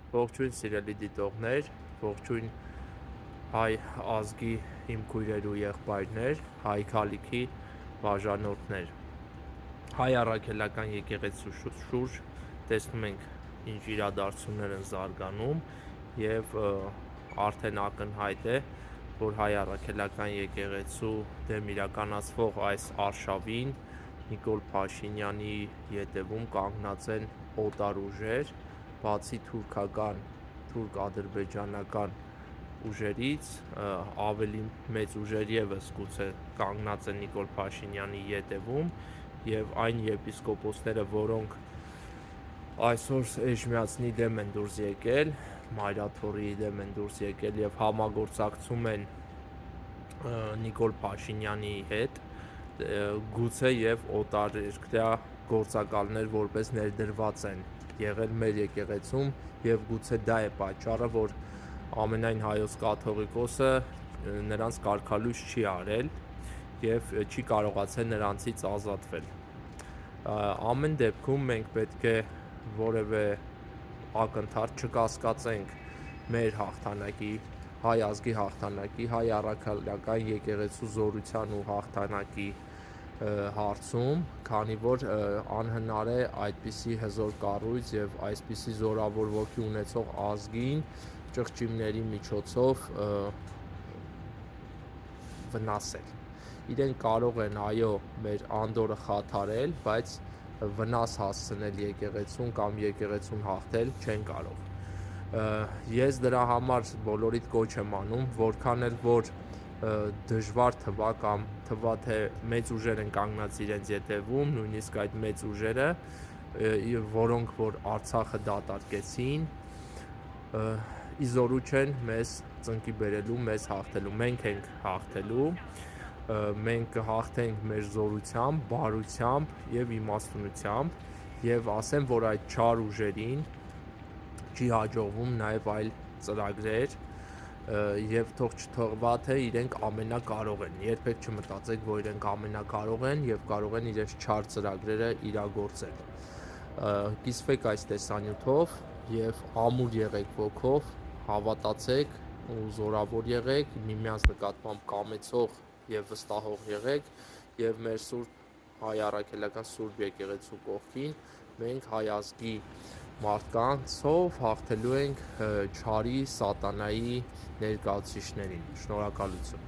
Ողջույն սիրելի դիտողներ, ողջույն հայ ազգի իմ քույրեր ու եղբայրներ, հայ քալիքի բաժանորդներ։ Հայ առաքելական եկեղեցու շուրջ տեսնում ենք ինչ իրադարձություններ են զարգանում եւ արդեն ակնհայտ է, որ հայ առաքելական եկեղեցու դեմ իրականացվող այս արշավին Նիկոլ Փաշինյանի ետևում կանգնած են օտար ուժեր, բացի թուրք-ադրբեջանական ուժերից ավելի մեծ ուժեր ևս գուցե կանգնած են Նիկոլ Փաշինյանի ետևում եւ այն եպիսկոպոսները, որոնք այսօր Էժմիածնի դեմ են դուրս եկել, Մայրաթորիի դեմ են դուրս եկել եւ համագործակցում են Նիկոլ Փաշինյանի հետ, գուցե եւ օտարերկրյա գործակալներ որպես ներդրված են եղել մեր եկեղեցում եւ գուցե դա է պատճառը, որ ամենայն հայոց կաթողիկոսը նրանց կարգալույս չի արել եւ չի կարողացել նրանցից ազատվել։ Ամեն դեպքում մենք պետք է որևէ ակնթարթ չկասկածենք մեր հաղթանակի, հայ ազգի հաղթանակի, հայ առաքելական եկեղեցու զորության ու հաղթանակի հարցում, քանի որ անհնար է այդպիսի հզոր կառույց եւ այսպիսի զորավոր ոգի ունեցող ազգին ճղճիմների միջոցով վնասել։ Իրենք կարող են այո մեր անդորը խաթարել, բայց վնաս հասցնել եկեղեցուն կամ եկեղեցուն հաղթել չեն կարող։ Ես դրա համար բոլորիդ կոչ եմ անում, որքան էլ որ դժվար թվա կամ թվա թե մեծ ուժեր են կանգնած իրենց ետևում, նույնիսկ այդ մեծ ուժերը, որոնք որ Արցախը դատարկեցին, իզորու չեն մեզ ծնկի բերելու, մեզ հաղթելու։ Մենք ենք հաղթելու, մենք կհաղթենք մեր զորությամբ, բարությամբ եւ իմաստունությամբ եւ ասեմ, որ այդ չար ուժերին չի հաջողվում նաեւ այլ ծրագրեր եւ թող չթողվա թե իրենք ամենակարող են։ Երբեք չմտածեք, որ իրենք ամենակարող են եւ կարող են իրենց չար ծրագրերը իրագործել։ Կիսվեք այս տեսանյութով եւ ամուր եղեք ոգով, հավատացեք ու զորավոր եղեք, միմյանց նկատմամբ կամեցող եւ վստահող եղեք եւ մեր սուրբ հայ առաքելական սուրբ եկեղեցու կողքին մենք հայ ազգի մարդկանցով հաղթելու ենք չարի, սատանայի ներկայացուցիչներին։ Շնորհակալություն։